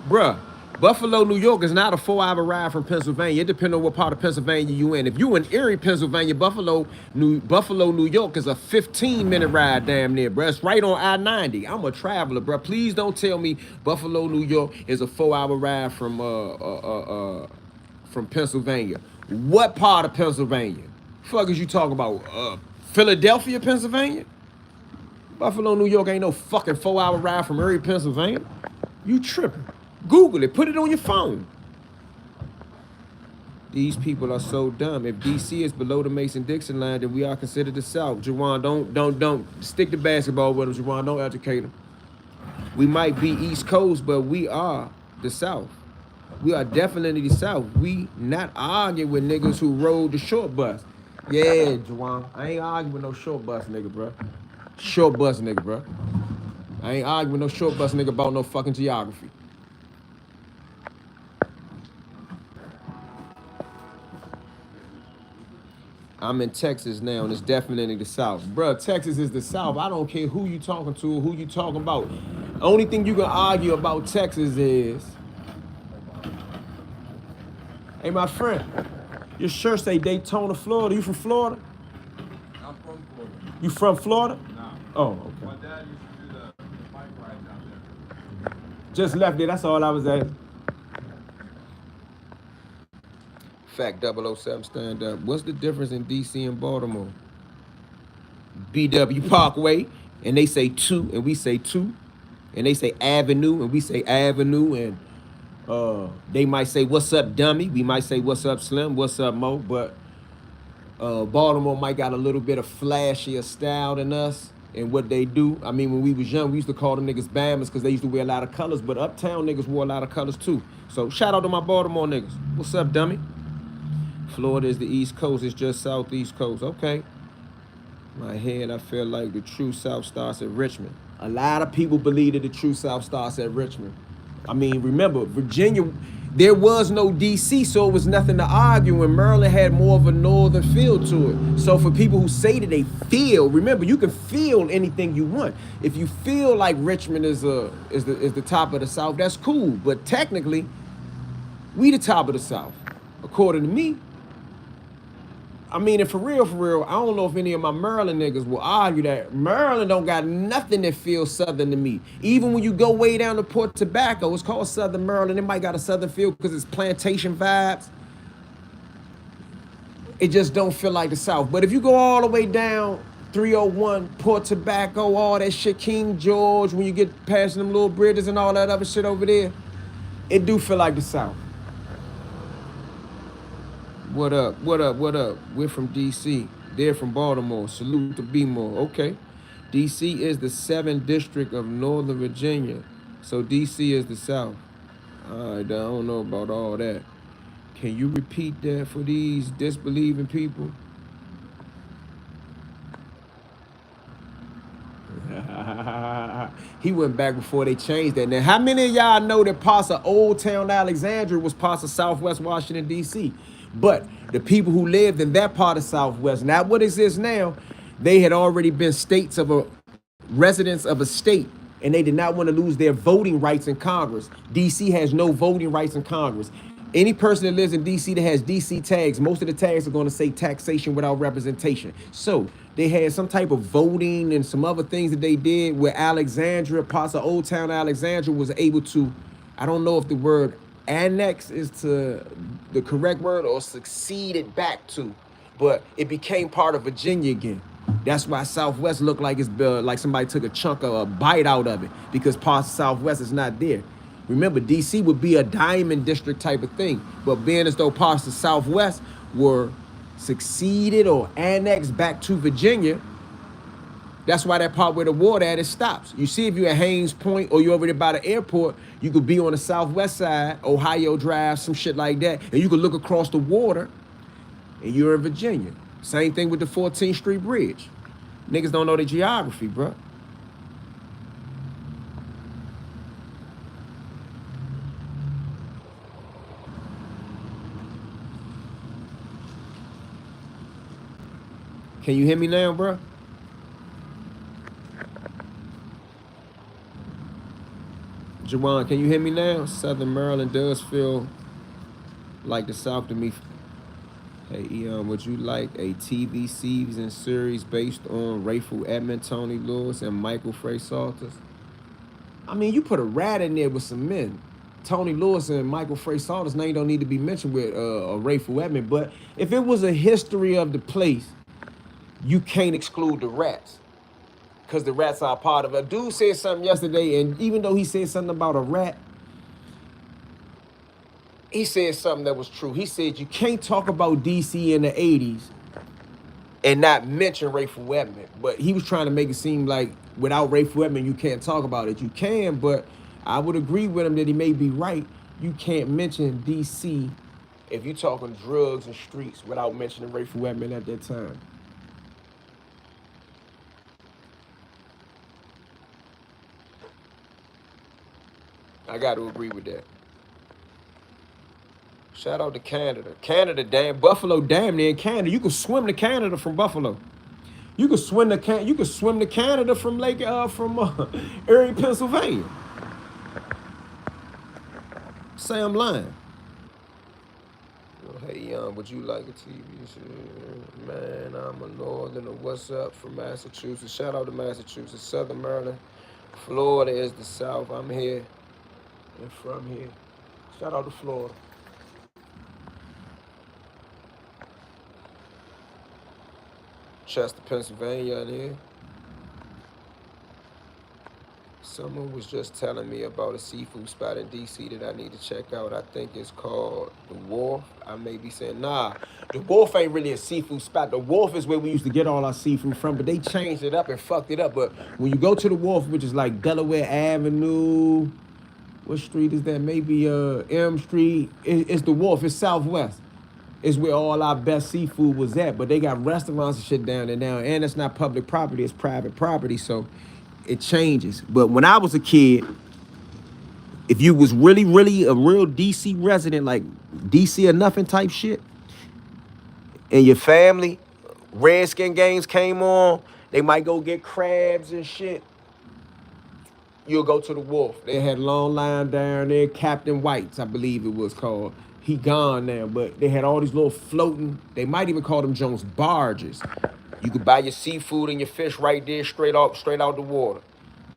Bruh, Buffalo, New York is not a 4-hour ride from Pennsylvania. It depends on what part of Pennsylvania you in. If you in Erie, Pennsylvania, Buffalo, New York is a 15-minute ride damn near, bruh. It's right on I-90. I'm a traveler, bruh. Please don't tell me Buffalo, New York is a 4-hour ride from Pennsylvania. What part of Pennsylvania? Fuck is you talking about? Philadelphia, Pennsylvania? Buffalo, New York ain't no fucking 4-hour ride from Erie, Pennsylvania. You tripping. Google it. Put it on your phone. These people are so dumb. If DC is below the Mason-Dixon line, then we are considered the South. Jawan, don't stick to basketball with them, Jawan. Don't educate them. We might be East Coast, but we are the South. We are definitely the South. We not arguing with niggas who rode the short bus. Yeah, Jawan. I ain't arguing with no short bus nigga, bro. Short bus nigga, bro. I ain't arguing with no short bus nigga about no fucking geography. I'm in Texas now, and it's definitely the South. Bruh, Texas is the South. I don't care who you talking to or who you talking about. Only thing you can argue about Texas is, hey, my friend, your shirt say Daytona, Florida. You from Florida? I'm from Florida. You from Florida? No. Oh, okay. My dad used to do the bike ride down there. Just left it. That's all I was asking. Fact 007, stand up. What's the difference in DC and Baltimore? BW Parkway, and they say 2, and we say 2. And they say Avenue, and we say Avenue. And they might say, what's up, dummy? We might say, what's up, Slim? What's up, Mo? But Baltimore might got a little bit of flashier style than us and what they do. I mean, when we was young, we used to call them niggas Bammers because they used to wear a lot of colors, but uptown niggas wore a lot of colors too. So shout out to my Baltimore niggas. What's up, dummy? Florida is the East Coast. It's just Southeast Coast. Okay. My head, I feel like the true South starts at Richmond. A lot of people believe that the true South starts at Richmond. I mean, remember, Virginia, there was no DC, so it was nothing to argue, and Maryland had more of a northern feel to it. So for people who say that they feel, remember, you can feel anything you want. If you feel like Richmond is the top of the South, that's cool. But technically, we the top of the South, according to me. I mean, and for real, I don't know if any of my Maryland niggas will argue that Maryland don't got nothing that feels Southern to me. Even when you go way down to Port Tobacco, it's called Southern Maryland. It might got a Southern feel because it's plantation vibes. It just don't feel like the South. But if you go all the way down 301, Port Tobacco, all that shit, King George, when you get past them little bridges and all that other shit over there, it do feel like the South. What up? We're from DC. They're from Baltimore. Salute to B-more. Okay. DC is the 7th district of Northern Virginia. So DC is the South. All right, I don't know about all that. Can you repeat that for these disbelieving people? He went back before they changed that. Now, how many of y'all know that parts of Old Town Alexandria was parts of Southwest Washington, D.C.? But the people who lived in that part of Southwest, not what exists now, they had already been residents of a state, and they did not want to lose their voting rights in Congress. D.C. has no voting rights in Congress. Any person that lives in DC that has DC tags, most of the tags are going to say taxation without representation. So they had some type of voting and some other things that they did where Alexandria, parts of Old Town Alexandria was able to, I don't know if the word annex is to the correct word or succeeded back to, but it became part of Virginia again. That's why Southwest looked like it's like somebody took a chunk of a bite out of it because parts of Southwest is not there. Remember, DC would be a diamond district type of thing, but being as though parts of Southwest were succeeded or annexed back to Virginia, that's why that part where the water at, it stops. You see, if you're at Haynes Point or you're over there by the airport, you could be on the Southwest side, Ohio Drive, some shit like that, and you could look across the water and you're in Virginia. Same thing with the 14th Street Bridge. Niggas don't know the geography, bro. Can you hear me now, bro? Jawan, can you hear me now? Southern Maryland does feel like the South to me. Hey, Eon, would you like a TV season series based on Rayful Edmond, Tony Lewis, and Michael Frey Salters? I mean, you put a rat in there with some men. Tony Lewis and Michael Frey Salters' name don't need to be mentioned with Rayful Edmond. But if it was a history of the place, you can't exclude the rats. Because the rats are a part of it. A dude said something yesterday, and even though he said something about a rat, he said something that was true. He said you can't talk about DC in the 80s and not mention Rayful Edmond. But he was trying to make it seem like without Rayful Edmond, you can't talk about it. You can, but I would agree with him that he may be right. You can't mention DC if you're talking drugs and streets without mentioning Rayful Edmond at that time. I got to agree with that. Shout out to Canada. Canada, damn, Buffalo, damn near in Canada. You can swim to Canada from Buffalo. You can swim to Canada from Erie, Pennsylvania. Say I'm lying. Hey, would you like a TV show? Man, I'm a northerner. What's up from Massachusetts? Shout out to Massachusetts, Southern Maryland. Florida is the South. I'm here and from here. Shout out to Florida. Chester, Pennsylvania in here. Someone was just telling me about a seafood spot in DC that I need to check out. I think it's called The Wharf. I may be saying, nah, The Wharf ain't really a seafood spot. The Wharf is where we used to get all our seafood from, but they changed it up and fucked it up. But when you go to The Wharf, which is like Delaware Avenue, what street is that? Maybe M Street. It's The Wharf. It's Southwest. It's where all our best seafood was at. But they got restaurants and shit down there now. And it's not public property. It's private property. So it changes. But when I was a kid, if you was really, really a real DC resident, like DC or nothing type shit, and your family, Redskin games came on, they might go get crabs and shit. You'll go to The Wharf. They had long line down there, Captain White's, I believe it was called. He gone now, but they had all these little floating, they might even call them Jones barges. You could buy your seafood and your fish right there, straight out the water.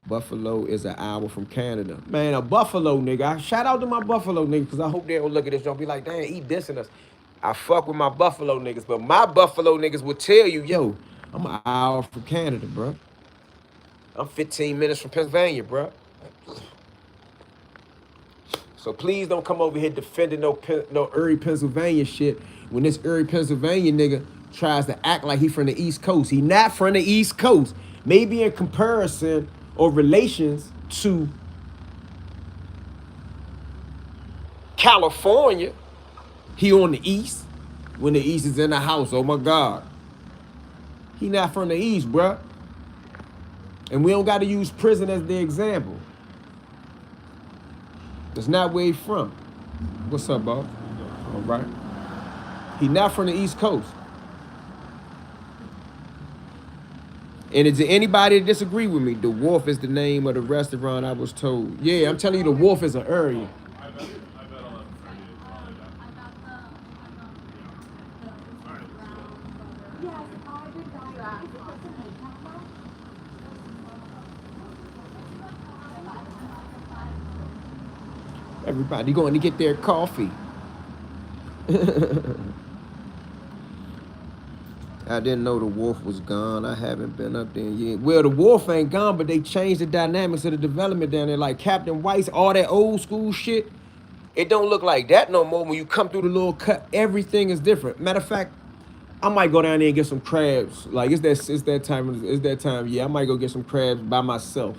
Buffalo is an hour from Canada. Man, a Buffalo nigga. Shout out to my Buffalo niggas, because I hope they don't look at this. Don't be like, damn, he dissing us. I fuck with my Buffalo niggas, but my Buffalo niggas will tell you, yo, I'm an hour from Canada, bro. I'm 15 minutes from Pennsylvania, bro. So please don't come over here defending no Erie, Pennsylvania shit when this Erie, Pennsylvania nigga tries to act like he from the East Coast. He not from the East Coast. Maybe in comparison or relations to California, he on the East. When the East is in the house, oh my God. He not from the East, bruh. And we don't got to use prison as the example. That's not where he from. What's up, Bob? All right. He not from the East Coast. And is there anybody that disagree with me? The Wharf is the name of the restaurant I was told. Yeah, I'm telling you, The Wharf is an area. I bet on that Everybody going to get their coffee. I didn't know the wolf was gone. I haven't been up there yet. Well, the wolf ain't gone, but they changed the dynamics of the development down there. Like Captain White's, all that old school shit. It don't look like that no more. When you come through the little cut, everything is different. Matter of fact, I might go down there and get some crabs. Like it's that time. It's that time. Yeah, I might go get some crabs by myself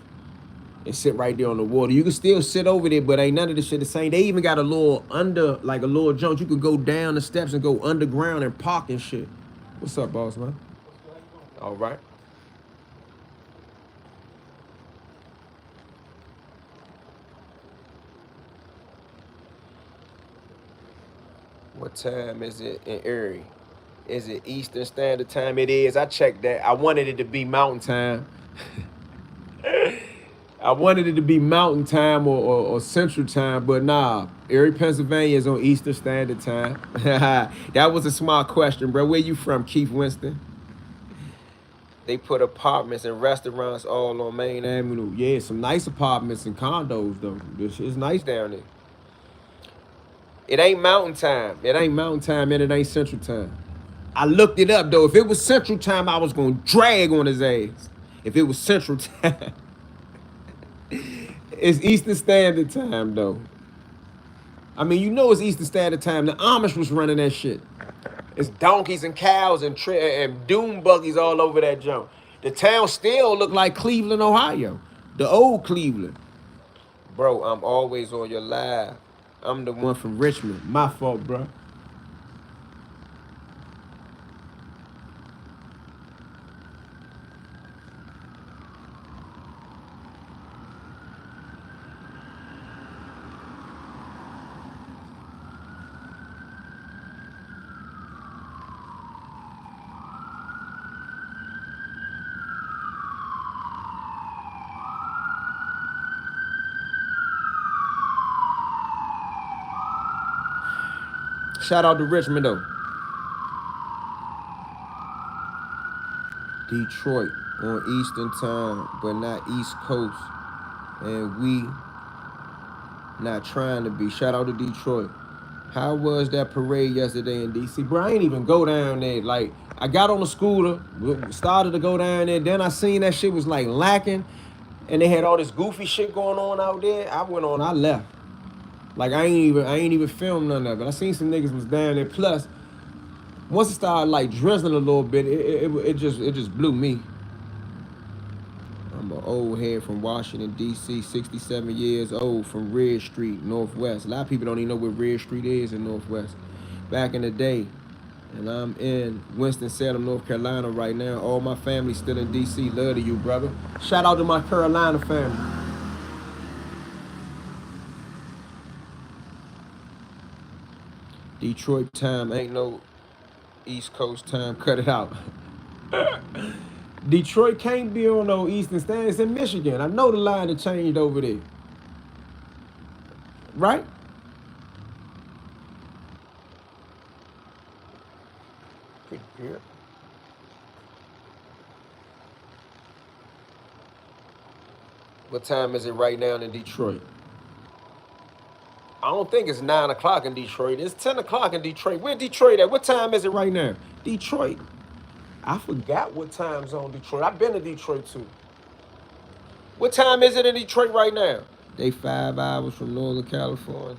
and sit right there on the water. You can still sit over there, but ain't none of this shit the same. They even got a little like a little jump. You could go down the steps and go underground and park and shit. What's up, boss man? All right. What time is it in Erie? Is it Eastern Standard Time? It is. I checked that. I wanted it to be Mountain Time. I wanted it to be Mountain Time or Central Time, but nah. Erie, Pennsylvania is on Eastern Standard Time. That was a smart question, bro. Where you from, Keith Winston? They put apartments and restaurants all on Main Avenue. Yeah, some nice apartments and condos, though. This is nice down there. It ain't Mountain Time. It ain't Mountain Time, and it ain't Central Time. I looked it up, though. If it was Central Time, I was going to drag on his ass. If it was Central Time. It's Eastern Standard Time, though. I mean, you know it's Eastern Standard Time. The Amish was running that shit. It's donkeys and cows and doom buggies all over that junk. The town still look like Cleveland, Ohio. The old Cleveland. Bro, I'm always on your live. I'm the one from Richmond. My fault, bro. Shout out to Richmond, though. Detroit on Eastern Time, but not East Coast. And we not trying to be. Shout out to Detroit. How was that parade yesterday in D.C.? Bro, I ain't even go down there. Like, I got on the scooter, started to go down there. Then I seen that shit was like lacking. And they had all this goofy shit going on out there. I left. Like I ain't even filmed none of it. I seen some niggas was down there. Plus, once it started like drizzling a little bit, it just blew me. I'm an old head from Washington, D.C., 67 years old, from Red Street, Northwest. A lot of people don't even know where Red Street is in Northwest. Back in the day, and I'm in Winston-Salem, North Carolina right now. All my family still in D.C. Love to you, brother. Shout out to my Carolina family. Detroit time ain't no East Coast time. Cut it out. Detroit can't be on no Eastern Standard. It's in Michigan. I know the line that changed over there. Right? Yeah. What time is it right now in Detroit? I don't think it's 9 o'clock in Detroit. It's 10 o'clock in Detroit. Where Detroit at? What time is it right now? Detroit. I forgot what time zone Detroit. I've been to Detroit too. What time is it in Detroit right now? They 5 hours from Northern California.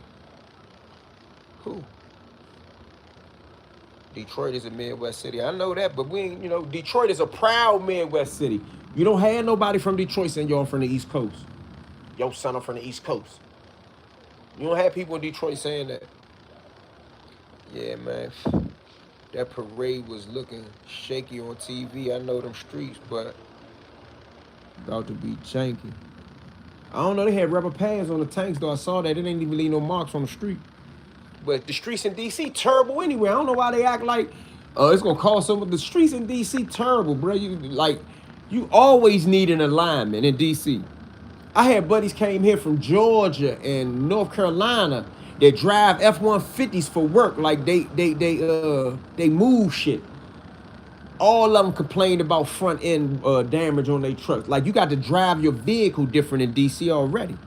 Who? Detroit is a Midwest city. I know that, but we ain't, Detroit is a proud Midwest city. You don't have nobody from Detroit saying you're from the East Coast. Yo, son, I'm from the East Coast. You don't have people in Detroit saying that. Yeah, man. That parade was looking shaky on TV. I know them streets, but about to be janky. I don't know. They had rubber pads on the tanks, though. I saw that. It ain't even leave no marks on the street. But the streets in D.C. terrible anyway. I don't know why they act like it's gonna cost something. The streets in D.C. terrible, bro. You always need an alignment in D.C. I had buddies came here from Georgia and North Carolina that drive F-150s for work. Like they move shit. All of them complained about front end damage on their trucks. Like, you got to drive your vehicle different in DC already.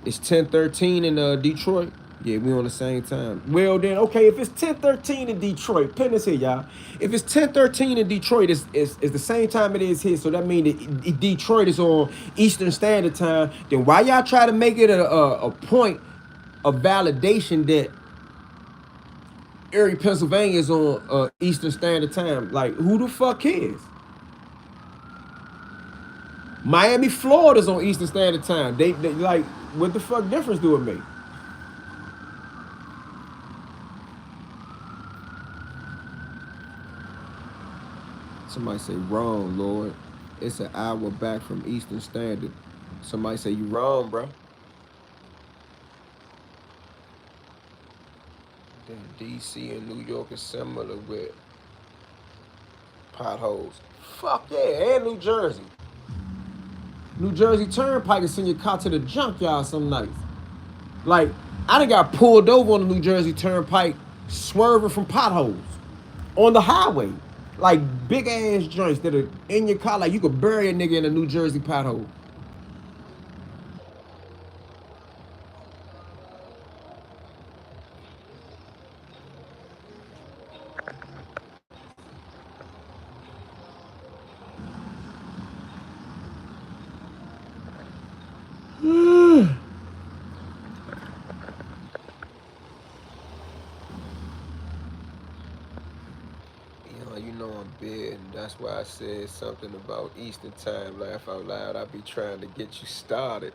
It's 10:13 in Detroit. Yeah, we on the same time. Well then, okay, if it's 10:13 in Detroit, pin this here, y'all. If it's 10:13 in Detroit, it's the same time it is here. So that means that Detroit is on Eastern Standard Time. Then why y'all try to make it a point of validation that Erie, Pennsylvania is on Eastern Standard Time? Like, who the fuck cares? Miami, Florida's on Eastern Standard Time. They like, what the fuck difference do it make? Somebody say wrong, Lord. It's an hour back from Eastern Standard. Somebody say you wrong, bro. Then DC and New York is similar with potholes. Fuck yeah, and New Jersey. New Jersey Turnpike is send your car to the junkyard some nights. Like, I done got pulled over on the New Jersey Turnpike swerving from potholes on the highway. Like, big ass joints that are in your car. Like, you could bury a nigga in a New Jersey pothole. You know I'm big, and that's why I said something about Eastern time. Laugh out loud. I be trying to get you started.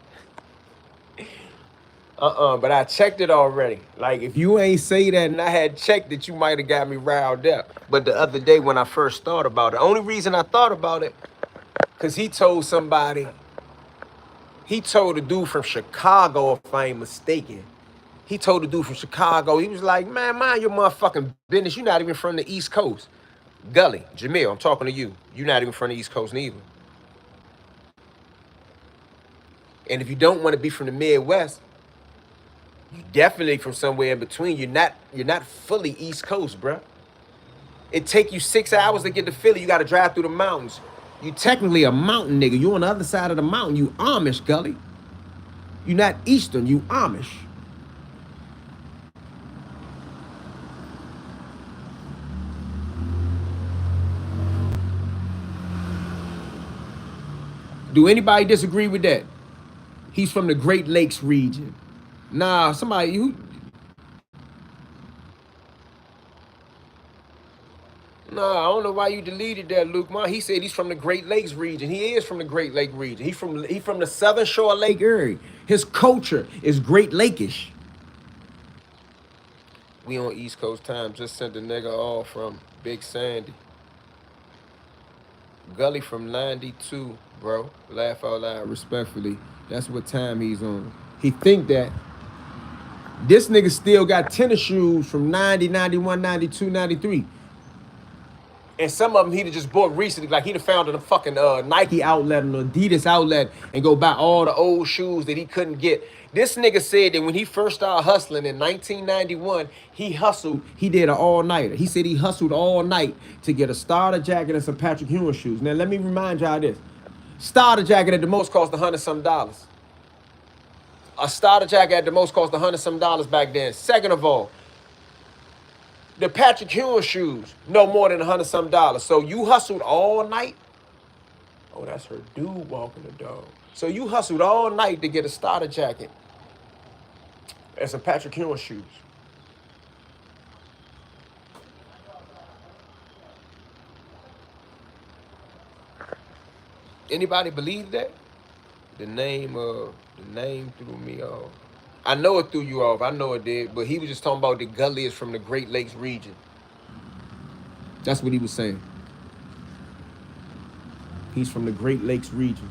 But I checked it already. Like, if you ain't say that and I had checked it, you might have got me riled up. But the other day when I first thought about it, the only reason I thought about it, because he told somebody, he told a dude from Chicago, if I ain't mistaken. He told the dude from Chicago, he was like, man, mind your motherfucking business. You're not even from the East Coast. Gully, Jamil, I'm talking to you. You're not even from the East Coast neither. And if you don't want to be from the Midwest, you definitely from somewhere in between. You're not fully East Coast, bruh. It take you 6 hours to get to Philly. You got to drive through the mountains. You technically a mountain nigga. You on the other side of the mountain. You Amish, Gully. You not Eastern. You Amish. Do anybody disagree with that? He's from the Great Lakes region. Nah, somebody who. Nah, I don't know why you deleted that, Luke. Man, he said he's from the Great Lakes region. He is from the Great Lake region. He from the Southern Shore of Lake Erie. His culture is Great Lakeish. We on East Coast time. Just sent the nigga off from Big Sandy. Gully from 92, bro. Laugh out loud, respectfully. That's what time he's on. He think that this nigga still got tennis shoes from 90, 91, 92, 93. And some of them he'd have just bought recently. Like, he'd have found in a fucking Nike outlet and Adidas outlet and go buy all the old shoes that he couldn't get. This nigga said that when he first started hustling in 1991, he hustled. He did an all-nighter. He said he hustled all night to get a starter jacket and some Patrick Ewing shoes. Now, let me remind y'all this. Starter jacket at the most cost $100-some. A starter jacket at the most cost $100-some back then. Second of all, the Patrick Ewing shoes, no more than $100-some. So you hustled all night. Oh, that's her dude walking the dog. So you hustled all night to get a starter jacket and some Patrick Ewing shoes. Anybody believe that? The name threw me off. I know it threw you off. I know it did. But he was just talking about the Gully is from the Great Lakes region. That's what he was saying. He's from the Great Lakes region.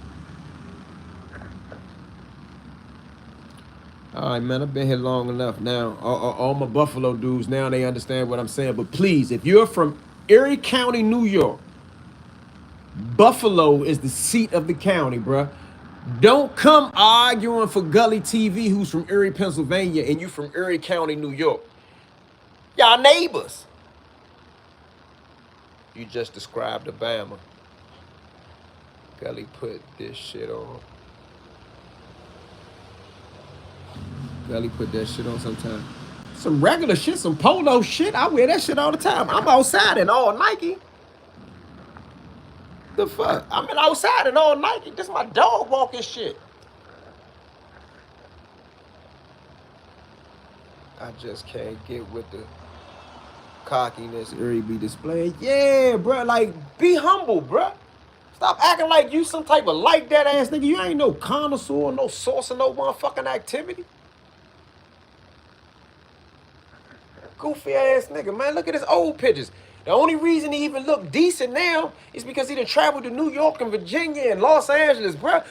All right, man, I've been here long enough now. All my Buffalo dudes, now they understand what I'm saying. But please, if you're from Erie County, New York, Buffalo is the seat of the county, bruh. Don't come arguing for Gully TV, who's from Erie, Pennsylvania, and you from Erie County, New York. Y'all neighbors. You just described Obama. Gully put this shit on. Gully put that shit on sometime. Some regular shit, some polo shit. I wear that shit all the time. I'm outside in all Nike. The fuck? I'm outside in all Nike. This is my dog walking shit. I just can't get with the cockiness Erie be displaying. Yeah, bro. Like, be humble, bro. Stop acting like you some type of like that ass nigga. You ain't no connoisseur, no source of no motherfucking activity. Goofy ass nigga, man. Look at his old pictures. The only reason he even look decent now is because he done traveled to New York and Virginia and Los Angeles, bro.